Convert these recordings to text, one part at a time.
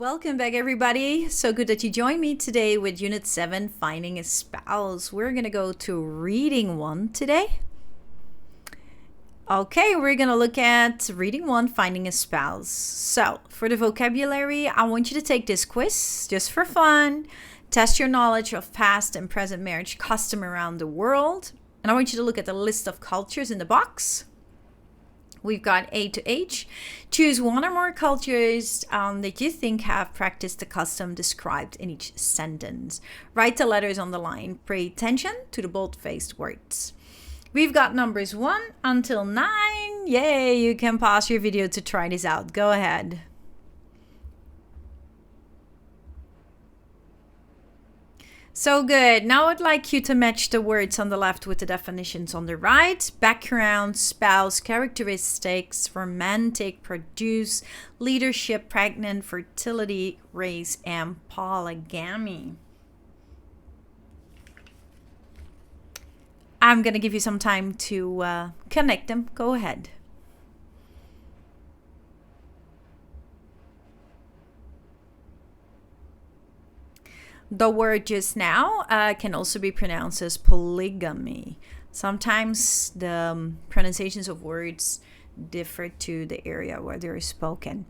Welcome back, everybody. So good that you joined me today with Unit 7, Finding a Spouse. We're going to go to Reading 1 today. Okay, we're going to look at Reading 1, Finding a Spouse. So, for the vocabulary, I want you to take this quiz just for fun. Test your knowledge of past and present marriage custom around the world. And I want you to look at the list of cultures in the box. We've got A to H. Choose one or more cultures that you think have practiced the custom described in each sentence. Write the letters on the line. Pay attention to the bold-faced words. We've got numbers 1 until 9. Yay, you can pause your video to try this out. Go ahead. So good. Now I'd like you to match the words on the left with the definitions on the right. Background, spouse, characteristics, romantic, produce, leadership, pregnant, fertility, race, and polygamy. I'm going to give you some time to connect them. Go ahead. The word just now can also be pronounced as polygamy. Sometimes the pronunciations of words differ to the area where they're spoken.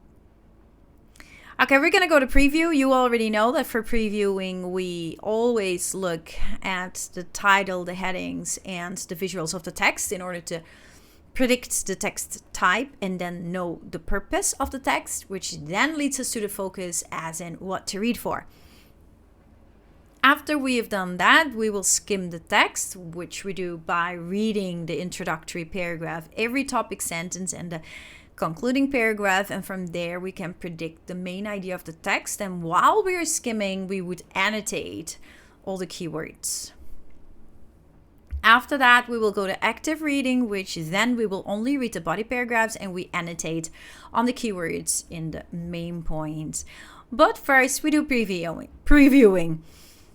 Okay, we're going to go to preview. You already know that for previewing, we always look at the title, the headings, and the visuals of the text in order to predict the text type and then know the purpose of the text, which then leads us to the focus as in what to read for. After we have done that, we will skim the text, which we do by reading the introductory paragraph, every topic sentence, and the concluding paragraph. And from there, we can predict the main idea of the text. And while we are skimming, we would annotate all the keywords. After that, we will go to active reading, which then we will only read the body paragraphs and we annotate on the keywords in the main points. But first, we do previewing.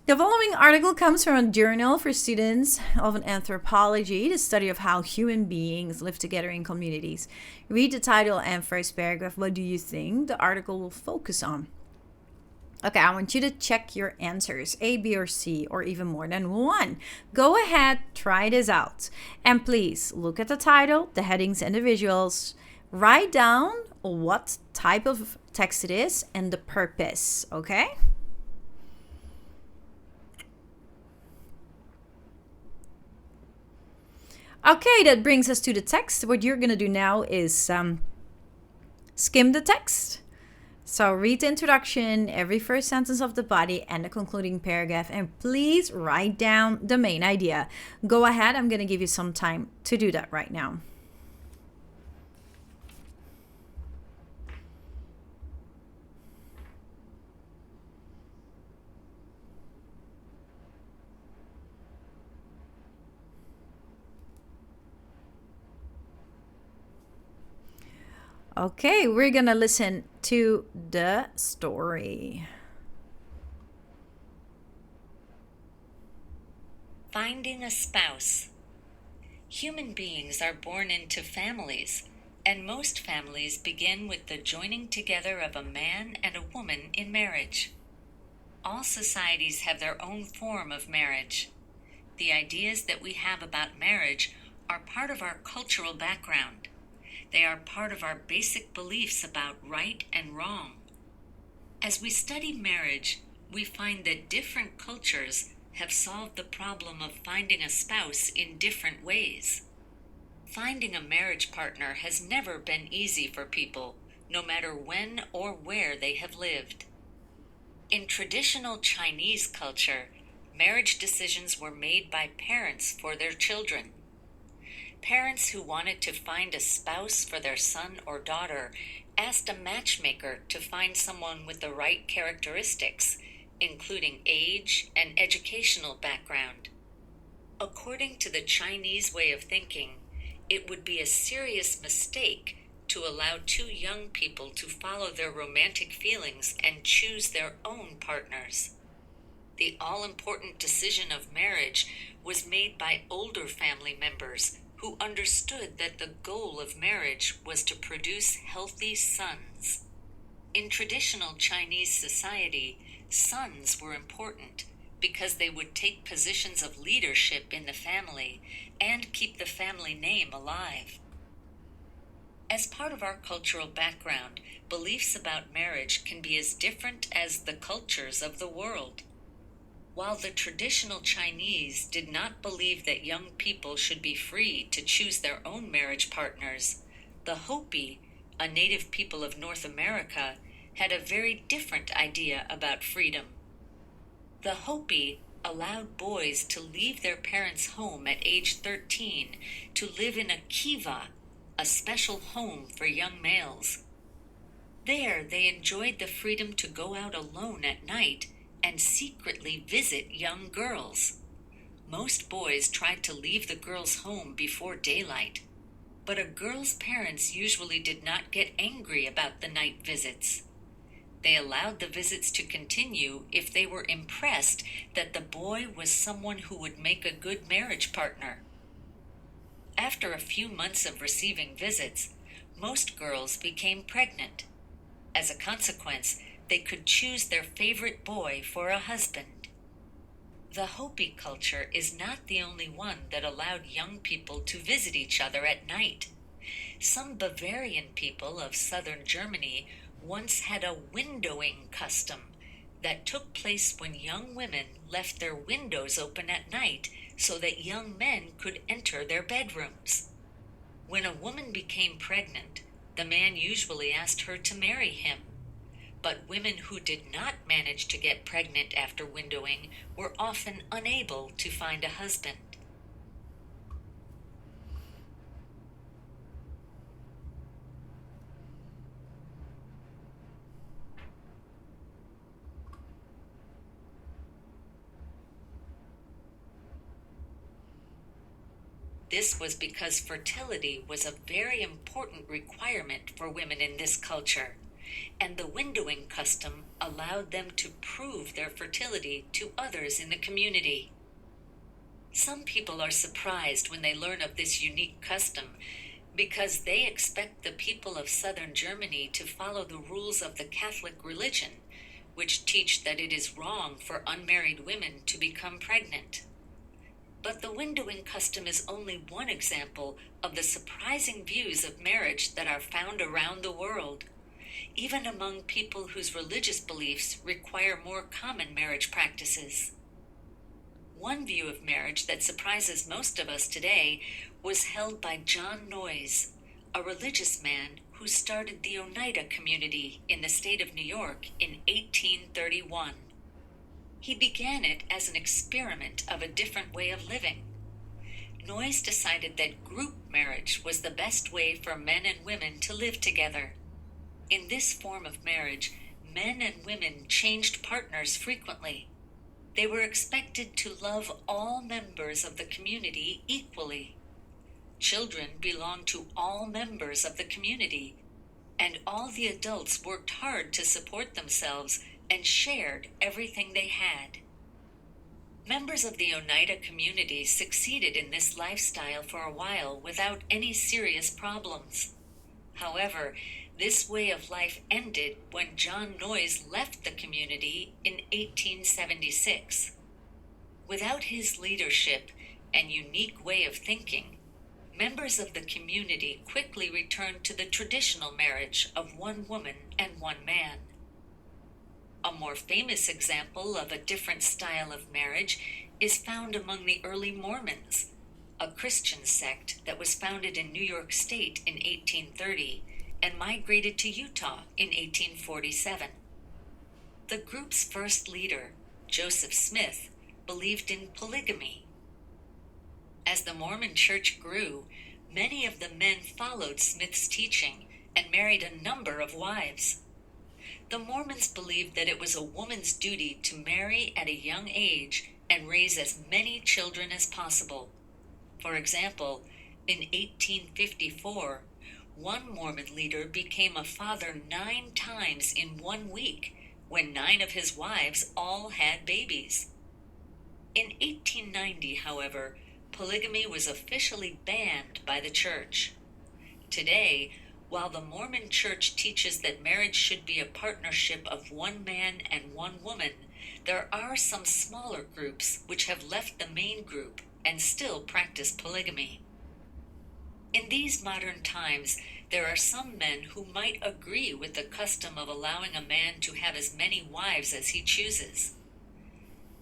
The following article comes from a journal for students of an anthropology, the study of how human beings live together in communities. Read the title and first paragraph. What do you think the article will focus on? Okay, I want you to check your answers, A, B, or C, or even more than one. Go ahead, try this out. And please look at the title, the headings, and the visuals. Write down what type of text it is and the purpose, okay? Okay, that brings us to the text. What you're going to do now is skim the text. So read the introduction, every first sentence of the body, and the concluding paragraph. And please write down the main idea. Go ahead. I'm going to give you some time to do that right now. Okay, we're gonna listen to the story. Finding a spouse. Human beings are born into families, and most families begin with the joining together of a man and a woman in marriage. All societies have their own form of marriage. The ideas that we have about marriage are part of our cultural background. They are part of our basic beliefs about right and wrong. As we study marriage, we find that different cultures have solved the problem of finding a spouse in different ways. Finding a marriage partner has never been easy for people, no matter when or where they have lived. In traditional Chinese culture, marriage decisions were made by parents for their children. Parents who wanted to find a spouse for their son or daughter asked a matchmaker to find someone with the right characteristics, including age and educational background. According to the Chinese way of thinking, it would be a serious mistake to allow two young people to follow their romantic feelings and choose their own partners. The all-important decision of marriage was made by older family members who understood that the goal of marriage was to produce healthy sons. In traditional Chinese society, sons were important because they would take positions of leadership in the family and keep the family name alive. As part of our cultural background, beliefs about marriage can be as different as the cultures of the world. While the traditional Chinese did not believe that young people should be free to choose their own marriage partners, the Hopi, a native people of North America, had a very different idea about freedom. The Hopi allowed boys to leave their parents' home at age 13 to live in a kiva, a special home for young males. There, they enjoyed the freedom to go out alone at night and secretly visit young girls. Most boys tried to leave the girl's home before daylight, but a girl's parents usually did not get angry about the night visits. They allowed the visits to continue if they were impressed that the boy was someone who would make a good marriage partner. After a few months of receiving visits, most girls became pregnant. As a consequence, they could choose their favorite boy for a husband. The Hopi culture is not the only one that allowed young people to visit each other at night. Some Bavarian people of southern Germany once had a windowing custom that took place when young women left their windows open at night so that young men could enter their bedrooms. When a woman became pregnant, the man usually asked her to marry him. But women who did not manage to get pregnant after windowing were often unable to find a husband. This was because fertility was a very important requirement for women in this culture, and the windowing custom allowed them to prove their fertility to others in the community. Some people are surprised when they learn of this unique custom because they expect the people of southern Germany to follow the rules of the Catholic religion, which teach that it is wrong for unmarried women to become pregnant. But the windowing custom is only one example of the surprising views of marriage that are found around the world, even among people whose religious beliefs require more common marriage practices. One view of marriage that surprises most of us today was held by John Noyes, a religious man who started the Oneida community in the state of New York in 1831. He began it as an experiment of a different way of living. Noyes decided that group marriage was the best way for men and women to live together. In this form of marriage, men and women changed partners frequently. They were expected to love all members of the community equally. Children belonged to all members of the community, and all the adults worked hard to support themselves and shared everything they had. Members of the Oneida community succeeded in this lifestyle for a while without any serious problems. However, this way of life ended when John Noyes left the community in 1876. Without his leadership and unique way of thinking, members of the community quickly returned to the traditional marriage of one woman and one man. A more famous example of a different style of marriage is found among the early Mormons, a Christian sect that was founded in New York State in 1830 and migrated to Utah in 1847. The group's first leader, Joseph Smith, believed in polygamy. As the Mormon Church grew, many of the men followed Smith's teaching and married a number of wives. The Mormons believed that it was a woman's duty to marry at a young age and raise as many children as possible. For example, in 1854, one Mormon leader became a father 9 times in 1 week when 9 of his wives all had babies. In 1890, however, polygamy was officially banned by the church. Today, While the Mormon Church teaches that marriage should be a partnership of one man and one woman, there are some smaller groups which have left the main group and still practice polygamy. In these modern times, there are some men who might agree with the custom of allowing a man to have as many wives as he chooses.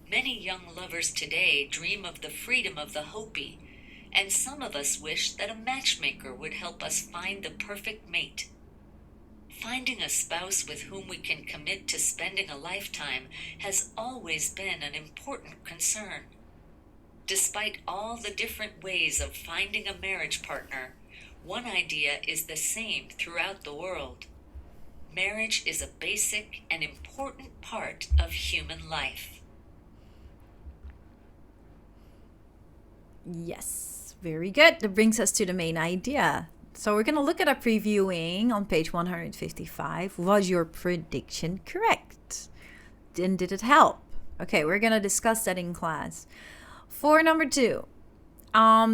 Many young lovers today dream of the freedom of the Hopi, and some of us wish that a matchmaker would help us find the perfect mate. Finding a spouse with whom we can commit to spending a lifetime has always been an important concern. Despite all the different ways of finding a marriage partner, one idea is the same throughout the world. Marriage is a basic and important part of human life. Yes, very good. That brings us to the main idea. So we're going to look at our previewing on page 155. Was your prediction correct? And did it help? Okay, we're going to discuss that in class. For number 2,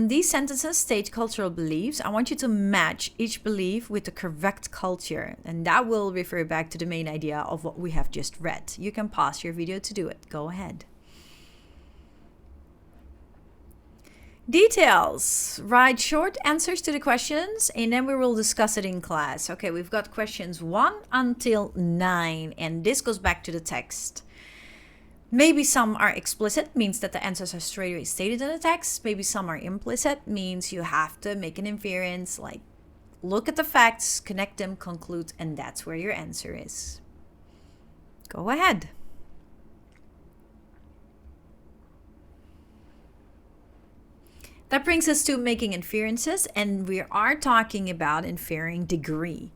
these sentences state cultural beliefs. I want you to match each belief with the correct culture, and that will refer back to the main idea of what we have just read. You can pause your video to do it. Go ahead. Details. Write short answers to the questions, and then we will discuss it in class. Okay, we've got questions 1 until 9, and this goes back to the text. Maybe some are explicit, means that the answers are straight away stated in the text. Maybe some are implicit, means you have to make an inference, like look at the facts, connect them, conclude, and that's where your answer is. Go ahead. That brings us to making inferences, and we are talking about inferring degree.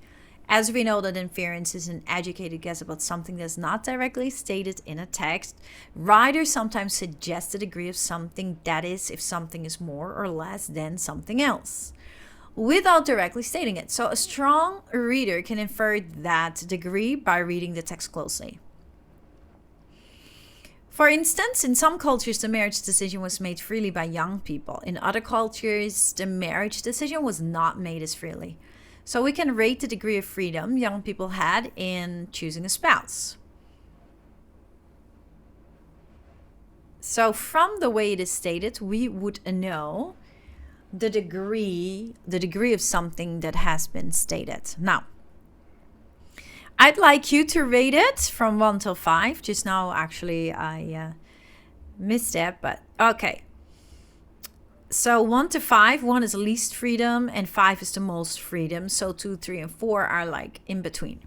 As we know that inference is an educated guess about something that's not directly stated in a text, writers sometimes suggest the degree of something, that is, if something is more or less than something else, without directly stating it. So a strong reader can infer that degree by reading the text closely. For instance, in some cultures, the marriage decision was made freely by young people. In other cultures, the marriage decision was not made as freely. So we can rate the degree of freedom young people had in choosing a spouse. So from the way it is stated, we would know the degree of something that has been stated. Now, I'd like you to rate it from 1 till 5. Just now, actually, I missed that, but okay. So 1 to 5, 1 is least freedom and 5 is the most freedom. So 2, 3, and 4 are like in between.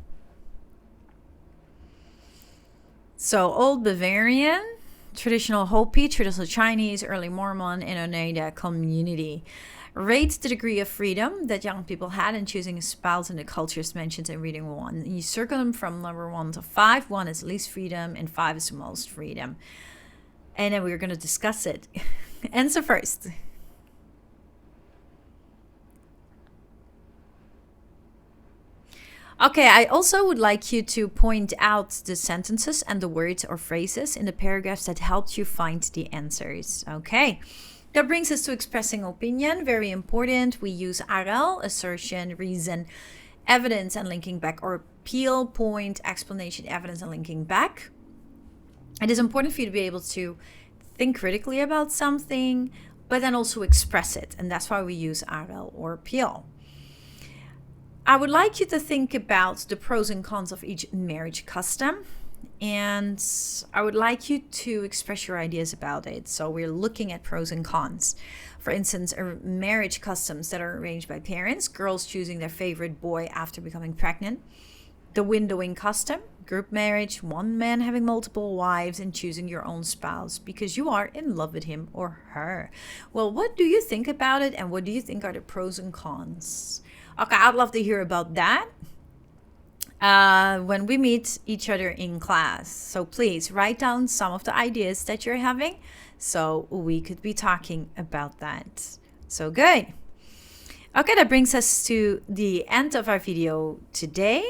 So Old Bavarian, traditional Hopi, traditional Chinese, early Mormon, and Oneida community. Rate the degree of freedom that young people had in choosing a spouse in the cultures mentioned in reading 1. You circle them from number 1 to 5. 1 is least freedom and 5 is the most freedom. And then we're going to discuss it. Answer first. Okay, I also would like you to point out the sentences and the words or phrases in the paragraphs that helped you find the answers. Okay. That brings us to expressing opinion, very important. We use RL, assertion, reason, evidence, and linking back, or appeal, point, explanation, evidence, and linking back. It is important for you to be able to think critically about something, but then also express it. And that's why we use RL or appeal. I would like you to think about the pros and cons of each marriage custom. And I would like you to express your ideas about it. So we're looking at pros and cons. For instance, marriage customs that are arranged by parents, girls choosing their favorite boy after becoming pregnant. The windowing custom, group marriage, one man having multiple wives and choosing your own spouse because you are in love with him or her. Well, what do you think about it, and what do you think are the pros and cons? Okay, I'd love to hear about that. When we meet each other in class. So please write down some of the ideas that you're having so we could be talking about that. So good. Okay, that brings us to the end of our video today.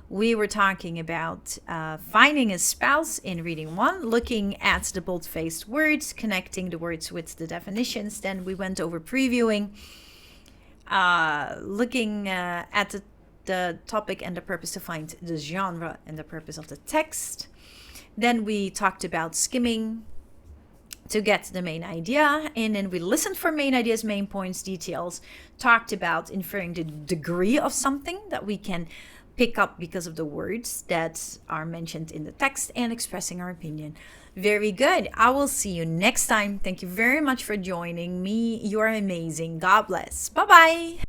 We were talking about finding a spouse in reading 1, looking at the bold-faced words, connecting the words with the definitions. Then we went over previewing, looking at the the topic and the purpose to find the genre and the purpose of the text. Then we talked about skimming to get the main idea, and then we listened for main ideas, main points, details, talked about inferring the degree of something that we can pick up because of the words that are mentioned in the text, and expressing our opinion. Very good. I will see you next time. Thank you very much for joining me. You are amazing. God bless. Bye-bye.